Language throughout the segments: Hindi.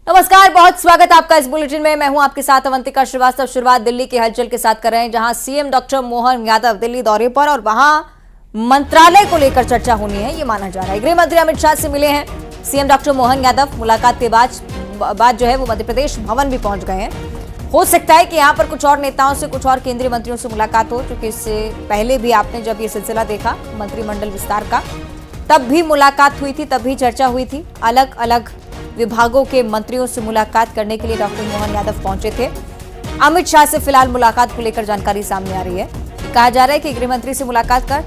नमस्कार, बहुत स्वागत आपका इस बुलेटिन में। मैं हूं आपके साथ अवंतिका श्रीवास्तव। शुरुआत दिल्ली की हलचल के साथ कर रहे हैं, जहां सीएम डॉक्टर मोहन यादव दिल्ली दौरे पर और वहां मंत्रालय को लेकर चर्चा होनी है, ये माना जा रहा है। गृह मंत्री अमित शाह से मिले हैं सीएम डॉक्टर मोहन यादव। मुलाकात के बाद जो है वो मध्य प्रदेश भवन भी पहुंच गए हैं। हो सकता है कि यहाँ पर कुछ और नेताओं से, कुछ और केंद्रीय मंत्रियों से मुलाकात हो, क्योंकि इससे पहले भी आपने जब ये सिलसिला देखा मंत्रिमंडल विस्तार का, तब भी मुलाकात हुई थी, तब भी चर्चा हुई थी। अलग अलग विभागों के मंत्रियों से मुलाकात करने के लिए डॉक्टर मोहन यादव पहुंचे थे। अमित शाह से फिलहाल मुलाकात को लेकर जानकारी सामने आ रही है। कहा जा रहा है कि गृह मंत्री से मुलाकात कर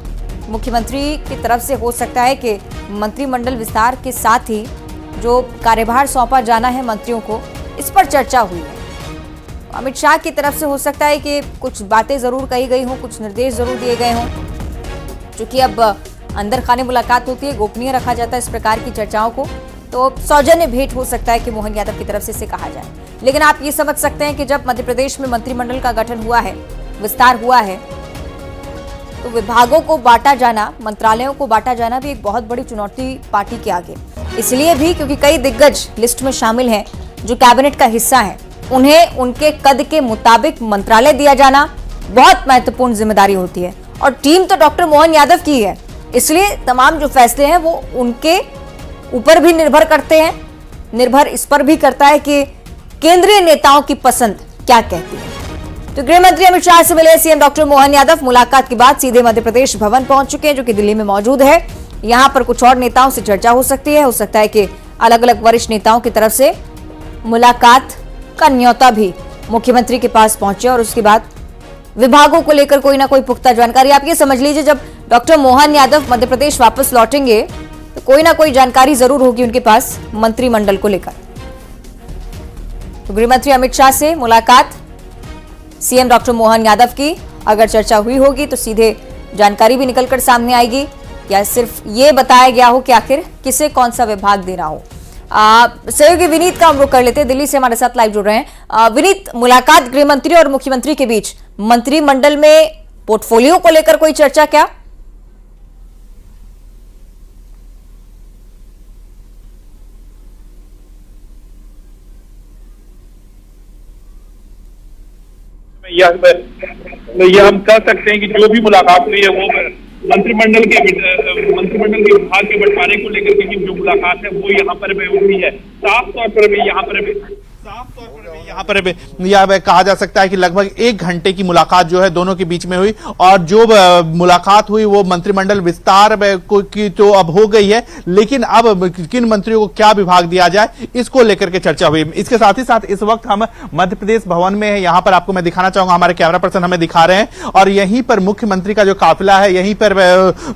मुख्यमंत्री की तरफ से हो सकता है कि मंत्रिमंडल विस्तार के साथ ही जो कार्यभार सौंपा जाना है मंत्रियों को, इस पर चर्चा हुई है। अमित शाह की तरफ से हो सकता है कि कुछ बातें जरूर कही गई हों, कुछ निर्देश जरूर दिए गए हों। चूंकि अब अंदर खाने मुलाकात होती है, गोपनीय रखा जाता है इस प्रकार की चर्चाओं को, तो सौजन्य भेंट हो सकता है कि मोहन यादव की तरफ से इसे कहा जाए। लेकिन आप ये समझ सकते हैं कि जब मध्य प्रदेश में मंत्रिमंडल का गठन हुआ है, विस्तार हुआ है, तो विभागों को बांटा जाना, मंत्रालयों को बांटा जाना भी एक बहुत बड़ी चुनौती पार्टी के आगे। इसलिए भी क्योंकि कई दिग्गज लिस्ट में शामिल हैं जो कैबिनेट का हिस्सा हैं। उन्हें उनके कद के मुताबिक मंत्रालय दिया जाना बहुत महत्वपूर्ण जिम्मेदारी होती है। और टीम तो डॉक्टर मोहन यादव की है, इसलिए तमाम जो फैसले हैं वो उनके ऊपर भी निर्भर करते हैं। निर्भर इस पर भी करता है कि केंद्रीय नेताओं की पसंद क्या कहती है। तो गृह मंत्री अमित शाह से मिले सीएम डॉक्टर मोहन यादव। मुलाकात के बाद सीधे मध्य प्रदेश भवन पहुंच चुके हैं, जो कि दिल्ली में मौजूद है। यहां पर कुछ और नेताओं से चर्चा हो सकती है। हो सकता है कि अलग अलग वरिष्ठ नेताओं की तरफ से मुलाकात का न्योता भी मुख्यमंत्री के पास पहुंचे और उसके बाद विभागों को लेकर कोई ना कोई पुख्ता जानकारी। आप ये समझ लीजिए, जब डॉक्टर मोहन यादव मध्य प्रदेश वापस लौटेंगे तो कोई ना कोई जानकारी जरूर होगी उनके पास मंत्रिमंडल को लेकर। तो गृह मंत्री अमित शाह से मुलाकात सीएम डॉक्टर मोहन यादव की अगर चर्चा हुई होगी तो सीधे जानकारी भी निकलकर सामने आएगी, या सिर्फ ये बताया गया हो कि आखिर किसे कौन सा विभाग देना हो। सहयोगी विनीत का हम रुख कर लेते हैं, दिल्ली से हमारे साथ लाइव जुड़ रहे हैं। विनीत, मुलाकात गृह मंत्री और मुख्यमंत्री के बीच, मंत्रिमंडल में पोर्टफोलियो को लेकर कोई चर्चा क्या? यह हम कह सकते हैं कि जो भी मुलाकात हुई है वो मंत्रिमंडल के विभाग के बंटवारे को लेकर के जो मुलाकात है वो यहाँ पर हुई है। साफ तौर पर यह कहा जा सकता है कि लगभग 1 घंटे की मुलाकात जो है दोनों के बीच में हुई, और जो मुलाकात हुई वो मंत्रिमंडल विस्तार की तो अब हो गई है, लेकिन अब किन मंत्रियों को क्या विभाग दिया जाए इसको लेकर के चर्चा हुई। इसके साथ ही साथ इस वक्त हम मध्य प्रदेश भवन में है। यहाँ पर आपको मैं दिखाना चाहूंगा, हमारे कैमरा पर्सन हमें दिखा रहे हैं, और यहीं पर मुख्यमंत्री का जो काफिला है यहीं पर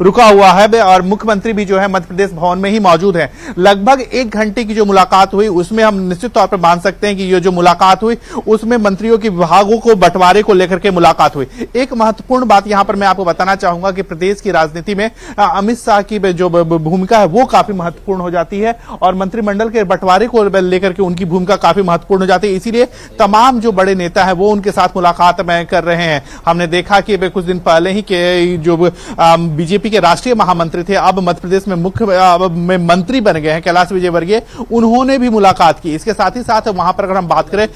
रुका हुआ है, और मुख्यमंत्री भी जो है मध्य प्रदेश भवन में ही मौजूद है। लगभग 1 घंटे की जो मुलाकात हुई उसमें हम निश्चित तौर पर मान सकते हैं कि ये जो मुलाकात हुई उसमें मंत्रियों के विभागों को बंटवारे को लेकर के मुलाकात हुई। एक महत्वपूर्ण बात यहां पर मैं आपको बताना चाहूंगा कि प्रदेश की राजनीति में अमित शाह की जो भूमिका है वो काफी महत्वपूर्ण हो जाती है, और मंत्रिमंडल के बंटवारे को लेकर के उनकी भूमिका काफी महत्वपूर्ण हो जाती है। इसीलिए तमाम जो बड़े नेता है वो उनके साथ मुलाकात में कर रहे हैं। हमने देखा कि कुछ दिन पहले ही के जो बीजेपी के राष्ट्रीय महामंत्री थे, अब मध्य प्रदेश में मुख्य मंत्री बन गए हैं, कैलाश विजयवर्गीय, उन्होंने भी मुलाकात की। इसके साथ ही साथ वहां पर अगर हम बात करें,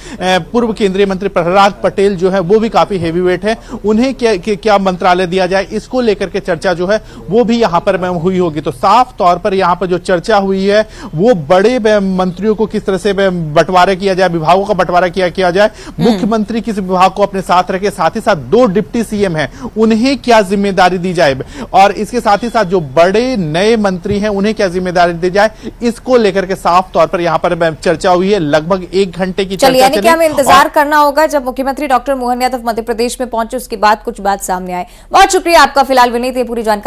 पूर्व केंद्रीय मंत्री प्रहलाद पटेल जो है वो भी काफी हेवीवेट है, उन्हें क्या मंत्रालय दिया जाए इसको लेकर के चर्चा जो है वो भी यहां पर हुई होगी। तो साफ तौर पर यहां पर जो चर्चा हुई है वो बड़े मंत्रियों को किस तरह से बंटवारा किया जाए, विभागों का बंटवारा किया जाए, मुख्यमंत्री किस विभाग को अपने साथ रखे, साथ ही साथ 2 डिप्टी सीएम हैं उन्हें क्या जिम्मेदारी दी जाए, और इसके साथ ही साथ जो बड़े नए मंत्री हैं उन्हें क्या जिम्मेदारी दी जाए, इसको लेकर के साफ तौर पर यहां पर चर्चा हुई है। लगभग 1 घंटे की चर्चा यानी कि हमें इंतजार करना होगा जब मुख्यमंत्री डॉक्टर मोहन यादव मध्य प्रदेश में पहुंचे, उसके बाद कुछ बात सामने आए। बहुत शुक्रिया आपका फिलहाल विनीत, ये पूरी जानकारी